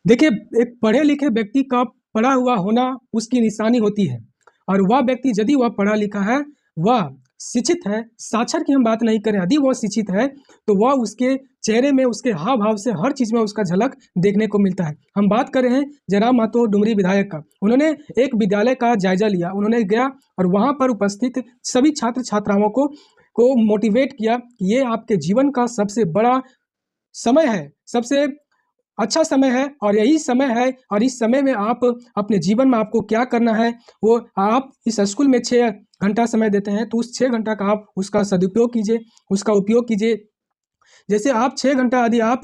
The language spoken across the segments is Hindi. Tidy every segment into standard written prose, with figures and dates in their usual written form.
देखिए, एक पढ़े लिखे व्यक्ति का पढ़ा हुआ होना उसकी निशानी होती है और वह व्यक्ति यदि वह पढ़ा लिखा है, वह शिक्षित है, साक्षर की हम बात नहीं करें, यदि वह शिक्षित है, तो वह उसके चेहरे में, उसके हाव-भाव से हर चीज़ में उसका झलक देखने को मिलता है। हम बात कर रहे हैं जयराम महतो डुमरी विधायक का। उन्होंने एक विद्यालय का जायज़ा लिया, उन्होंने गया और वहाँ पर उपस्थित सभी छात्र-छात्राओं को मोटिवेट किया कि ये आपके जीवन का सबसे बड़ा समय है, सबसे अच्छा समय है और यही समय है और इस समय में आप अपने जीवन में आपको क्या करना है, वो आप इस स्कूल में 6 घंटा समय देते हैं, तो उस 6 घंटा का आप उसका सदुपयोग कीजिए, उसका उपयोग कीजिए। जैसे आप 6 घंटा यदि आप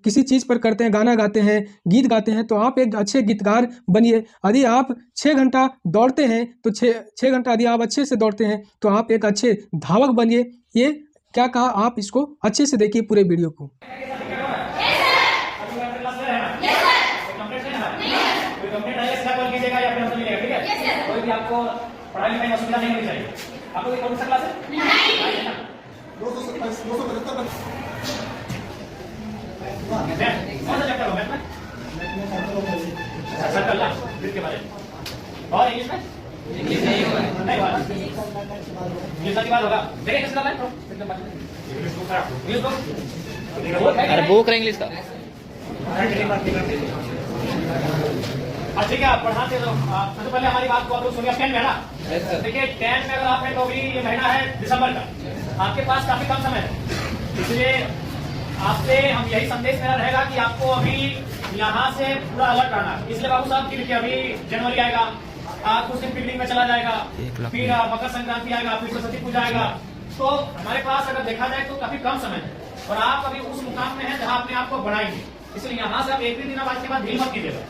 किसी चीज़ पर करते हैं, गाना गाते हैं, गीत गाते हैं, तो आप एक अच्छे गीतकार बनिए। यदि आप 6 घंटा दौड़ते हैं, तो 6 घंटा यदि आप अच्छे से दौड़ते हैं, तो आप एक अच्छे धावक बनिए। ये क्या कहा, आप इसको अच्छे से देखिए पूरे वीडियो को। कोई भी आपको पढ़ाई लिखाई में असुविधा नहीं होनी चाहिए। आप लोग कौन सा क्लास है? नहीं। 275 कौन सा चैप्टर हो मैथ में? सर्कल ला के बारे में। और इंग्लिश में? नहीं बात। इंग्लिश की बात होगा। देखिए कैसे चल रहा है? इंग्लिश बुक अरे बुक है इंग्लिश का। ठीक है, आप पढ़ाते तो सबसे पहले हमारी बात को आप लोग सुनिए। 10 में है ना? देखिए 10 में अगर आपने तो अभी ये महीना है दिसंबर का, आपके पास काफी कम समय है, इसलिए आपसे हम यही संदेश मेरा रहेगा कि आपको अभी यहाँ से पूरा अलर्ट रहना है। इसलिए बाबू साहब की अभी जनवरी आएगा, कुछ दिन पिकनिक में चला जाएगा, फिर मकर संक्रांति आएगा, फिर सरस्वती पूजा आएगा, तो हमारे पास अगर देखा जाए तो काफी कम समय है और आप अभी उस मुकाम में है जहाँ अपने आप को बढ़ाएंगे। इसलिए यहाँ से आप एक भी दिन बाद के बाद ढील मत कीजिएगा।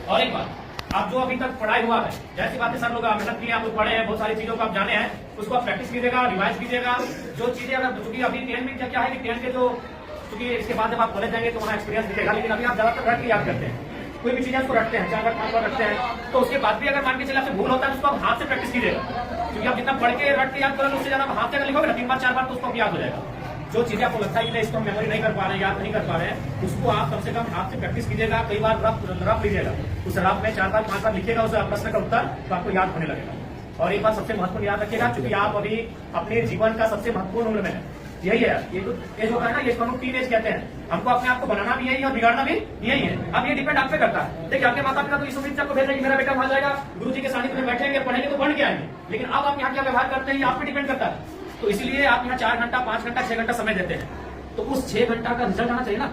और एक बात, आप जो अभी तक पढ़ाई हुआ है, जैसी बातें सर लोग मेहनत की, आप लोग पढ़े हैं, बहुत सारी चीजों को आप जाने हैं, उसको आप प्रैक्टिस कीजिएगा, रिवाइज कीजिएगा। जो चीजें अगर चूंकि अभी 10 में क्या है कि 10 के जो चूंकि इसके बाद जब आप कॉलेज जाएंगे तो वहाँ एक्सपीरियंस दिखेगा, लेकिन अभी आप ज्यादातर रट के याद करते हैं, कोई भी चीजें उसको रखते हैं, 4 बार 5 बार रखते हैं, तो उसके बाद भी अगर मान के चले आपसे भूल होता है, उसको आप हाथ से प्रैक्टिस कीजिएगा, क्योंकि आप जितना पढ़ के रट के याद करोगे उससे ज्यादा हाथ से अगर लिखोगे ना 3 बार 4 बार तो उसको याद हो जाएगा। जो चीजें आपको लगता है कि इसको मेमोरी नहीं कर पा रहे हैं, याद नहीं कर पा रहे हैं, उसको आप कम से कम हाथ से प्रैक्टिस कीजिएगा, कई बार रफ लीजिएगा, उस रफ में 4 बार 5 बार लिखिएगा उस प्रश्न का उत्तर, तो आपको याद होने लगेगा। और एक बात सबसे महत्वपूर्ण याद रखिएगा, क्योंकि आप अभी अपने जीवन का सबसे महत्वपूर्ण उम्र में है, यही है ये जो एज होता है ना, ये इसको हम टीन एज कहते हैं। हमको अपने आप को बनाना भी यही है और बिगाड़ना भी यही है। अब ये डिपेंड आप पे करता है। देखिए आपके माता पिता तो इस उम्मीद से आपको भेज रहे हैं कि मेरा बेटा वहां जाएगा, गुरुजी के सानिध्य में बैठेंगे, पढ़ेंगे तो बढ़ के आएंगे, लेकिन अब आप यहाँ क्या व्यवहार करते हैं ये आप पे डिपेंड करता है। तो इसलिए आप यहाँ 4 घंटा 5 घंटा 6 घंटा समय देते हैं, तो उस 6 घंटा का रिजल्ट आना चाहिए ना।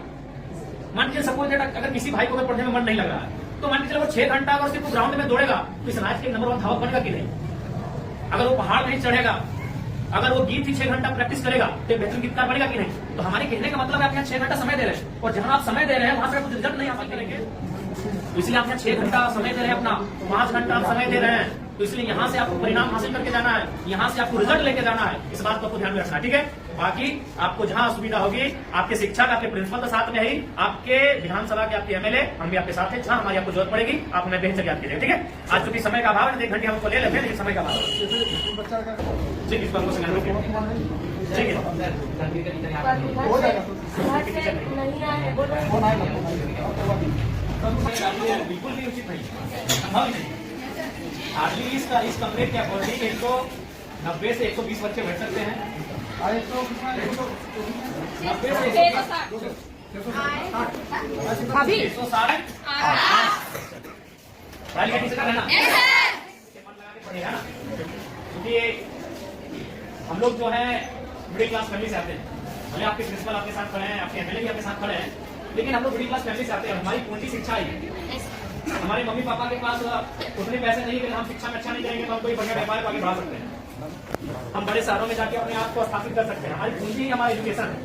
मान के सपोज दैट अगर किसी भाई को अगर पढ़ने में मन नहीं लग रहा है, तो मान के चलो वो 6 घंटा अगर सिर्फ ग्राउंड में दौड़ेगा तो इस राज्य के नंबर 1 धावक बनेगा कि नहीं। अगर वो पहाड़ नहीं चढ़ेगा, अगर वो गीत ही 6 घंटा प्रैक्टिस करेगा तो बेहतरीन गीतकार बनेगा कि नहीं। तो हमारे कहने का मतलब है आप यहाँ 6 घंटा समय दे रहे हैं और जहां आप समय दे रहे हैं वहां से कुछ रिजल्ट नहीं हासिल करेंगे, तो इसलिए आप यहाँ 6 घंटा समय दे रहे हैं, अपना 5 घंटा आप समय दे रहे हैं, तो इसलिए यहाँ से आपको परिणाम हासिल करके जाना है, यहाँ से आपको रिजल्ट लेके जाना है। इस बात को आपको ध्यान में रखना है, ठीक है। बाकी आपको जहां असुविधा होगी, आपके शिक्षक आपके प्रिंसिपल के साथ में ही, आपके विधानसभा के आपके एमएलए हम भी आपके साथ हैं, जहां हमारी आपको जरूरत पड़ेगी आप हमें बेहतर याद कीजिए, ठीक है। आज चूंकि समय का अभाव है, 1 घंटे हमको ले लेते हैं, लेकिन समय का अभाव जी इस बात को ठीक है। बिल्कुल भी उचित नहीं, संभव नहीं। हार्डली इस कमरे के अकॉर्डिंग 190 से 120 बच्चे बैठ सकते हैं। 90 से 160 पढ़ाई लिखाई से रहना मन लगा के पढ़ेगा ना, क्योंकि हम लोग जो है मिडिल क्लास फैमिली से आते हैं। भले आपके प्रिंसिपल आपके साथ खड़े हैं, आपके एमएलए भी आपके साथ खड़े हैं, लेकिन हम लोग मिडिल क्लास फैमिली से आते हैं। हमारी पूंजी शिक्षा ही, हमारे मम्मी पापा के पास उतने पैसे नहीं है, हम शिक्षा में अच्छा नहीं करेंगे तो हम कोई बढ़िया व्यापार को आगे बढ़ा सकते हैं, हम बड़े शहरों में जाके अपने आप को स्थापित कर सकते हैं। हमारी पूंजी हमारा एजुकेशन है,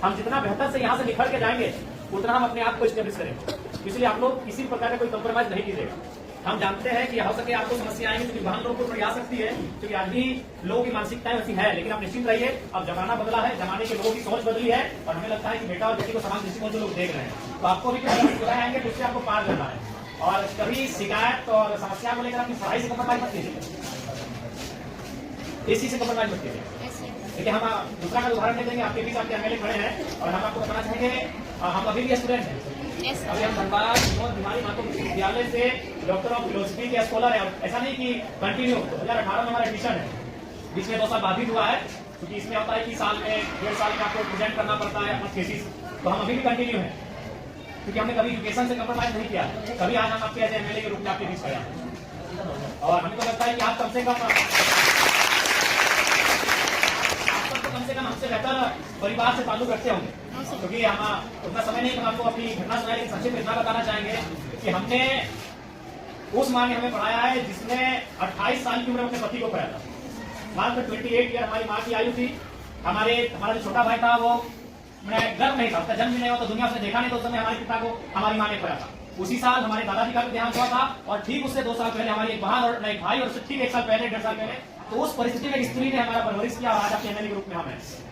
हम जितना बेहतर से यहाँ से निखर के जाएंगे उतना हम अपने आप को स्टेब्लिश करेंगे। इसलिए आप लोग किसी प्रकार का कोई कॉम्प्रोमाइज नहीं कीजिएगा। हम जानते हैं कि हो सके आपको समस्या आएंगी, क्योंकि वाहन लोगों को थोड़ी आ सकती है, क्योंकि आज भी लोगों की मानसिकताएं वैसी है, लेकिन आप निश्चिंत रहिए, अब जमाना बदला है, जमाने के लोगों की सोच बदली है और हमें लगता है कि बेटा और बेटी को समान दृष्टिकोण से लोग देख रहे हैं, तो आपको भी कुछ आएंगे तो उससे आपको पार करना है। और कभी शिकायत और समस्या को लेकर अपनी पढ़ाई से कॉम्प्रोमाइज मत कीजिए, इसी से कॉम्प्रोमाइज मत कीजिए। देखिए हम दूसरा का उदाहरण दे देंगे, आपके बीच आपके एमएलए खड़े हैं और हम आपको बताना चाहेंगे, हम अभी भी स्टूडेंट हैं, Yes, sir. अभी हम धनबाद विनोद बिहारी मातो विश्वविद्यालय से डॉक्टर ऑफ फिलोसफी के स्कॉलर है। ऐसा नहीं कि कंटिन्यू 2018 में हमारा एडमिशन है, बीच में 2 साल बाधित हुआ है, क्योंकि इसमें होता है कि साल में 1.5 साल में आपको प्रेजेंट करना पड़ता है अपना थीसिस। तो हम अभी भी कंटिन्यू है, क्योंकि हमने कभी एजुकेशन से कम्प्रोमाइज नहीं किया। कभी आज हम आपके एज एमएलए के रूप में आपके बीच आया, और हमें तो लगता है कि आप कम से कम हमसे बेहतर परिवार से ताल्लुक रखते होंगे, क्योंकि हम उतना समय नहीं, हम आपको अपनी घटना सुनाए, लेकिन संक्षिप्त इतना बताना चाहेंगे कि हमने उस माँ ने हमें पढ़ाया है जिसने 28 साल की उम्र में अपने पति को पढ़ाया था। मात्र 28 ईयर हमारी माँ की आयु थी। हमारा जो छोटा भाई था वो गर्भ नहीं था, उसका जन्म भी नहीं हुआ, तो दुनिया उसने देखा नहीं, तो उस समय हमारे पिता को हमारी माँ ने पढ़ा था। उसी साल हमारे दादाजी का भी देहांत हुआ था, और ठीक उससे 2 साल पहले हमारी एक बहन और एक भाई, और उससे ठीक 1 साल पहले 1.5 साल पहले। तो उस परिस्थिति में स्त्री ने हमारा परवरिश किया, और आज आपके एमएलए के रूप में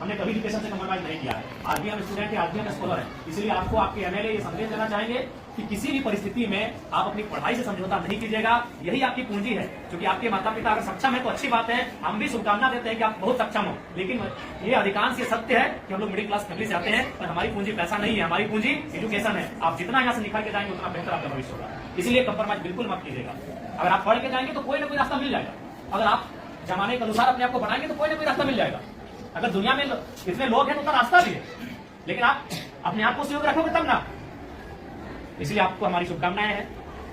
हमने कभी एजुकेशन से कम्प्रोमाइज नहीं किया है। आज भी हम स्टूडेंट है, आज भी हम स्कॉलर है। इसलिए आपको आपके एमएलए ये संदेश देना चाहेंगे कि किसी भी परिस्थिति में आप अपनी पढ़ाई से समझौता नहीं कीजिएगा। यही आपकी पूंजी है, क्योंकि आपके माता पिता अगर सक्षम है तो अच्छी बात है, हम भी शुभकामना देते हैं कि आप बहुत सक्षम हो। लेकिन ये अधिकांश ये सत्य है कि हम लोग मिडिल क्लास फैमिली से आते हैं, और हमारी पूंजी पैसा नहीं है, हमारी पूंजी एजुकेशन है। आप जितना यहाँ से निकाल के जाएंगे उतना बेहतर आपका भविष्य होगा। इसलिए कम्प्रोमाइज बिल्कुल मत कीजिएगा। अगर आप पढ़ के जाएंगे तो कोई ना कोई रास्ता मिल जाएगा। अगर आप जमाने के अनुसार अपने आप को बनाएंगे तो कोई ना कोई रास्ता मिल जाएगा। अगर दुनिया में इतने लोग हैं तो उतना रास्ता भी है, लेकिन आप अपने आप को सहयोग रखोगे तब ना। इसलिए आपको हमारी शुभकामनाएं हैं,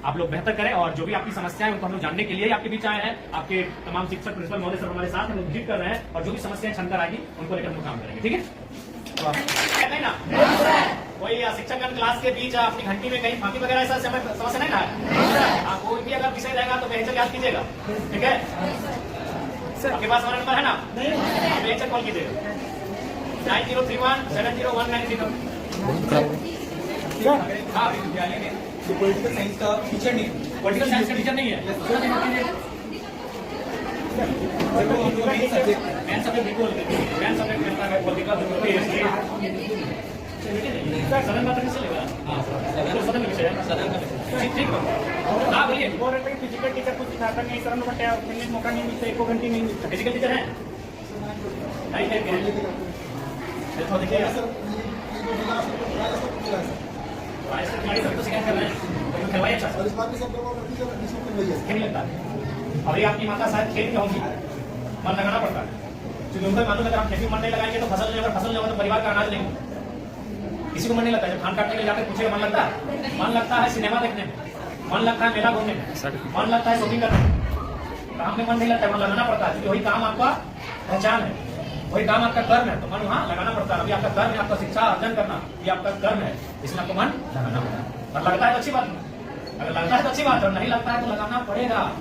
आप लोग बेहतर करें, और जो भी आपकी समस्याएं उनको हम लोग जानने के लिए आपके बीच आए हैं। आपके तमाम शिक्षक प्रिंसिपल महोदय सब हमारे साथ हम लोग विजिट कर रहे हैं, और जो भी समस्याएं छनकर आएगी उनको लेकर हम लोग काम करेंगे। ठीक है ना? कोई शिक्षक क्लास के बीच अपनी घंटी में कहीं फांकी वगैरह ऐसा समस्या नहीं ना है। आप कोई भी अगर विषय रहेगा तो बेहतर याद कीजिएगा। ठीक है सर, आपके पास हमारा नंबर है ना? आप बेहतर कॉल कीजिएगा 9031701930। हाँ, विद्यालय में पॉलिटिकल साइंस का टीचर नहीं, पॉलिटिकल साइंस का टीचर नहीं है। मेन सब्जेक्ट बिल्कुल मेन सब्जेक्ट मिलता है पॉलिटिकल सदन का तो चलेगा। सदन का विषय है। ठीक है, हाँ बोलिए। फिजिकल टीचर कुछ सिखाता नहीं सर, हम लोग का मौका नहीं मिलता, 1 घंटे नहीं मिलता। फिजिकल टीचर है नहीं है, देखिएगा तो शिकायत कर रहे हैं, करवाइए अच्छा नहीं लगता। और ये आपकी माता शायद खेल के होंगी, मन लगाना पड़ता है, क्योंकि उनको मालूम है अगर हम खेती में मन नहीं लगाएंगे तो फसल नहीं होगा, तो परिवार का अनाज लेंगे। किसी को मन नहीं लगता, जब धान काटने के लिए जाकर पूछेगा मन लगता है? मन लगता है सिनेमा देखने में, मन लगता है मेला घूमने में, मन लगता है शॉपिंग करने में। काम में मन नहीं लगता है, मन लगाना पड़ता है, क्योंकि वही काम आपका पहचान है, वही काम आपका कर्म है, तो मन वहाँ लगाना पड़ता है। अभी आपका कर्म है, आपका शिक्षा अर्जन करना, ये आपका कर्म है, इसमें आपको मन लगाना पड़ता है। और लगता है तो अच्छी बात है, अगर लगता है तो अच्छी बात है, और नहीं लगता है तो लगाना पड़ेगा।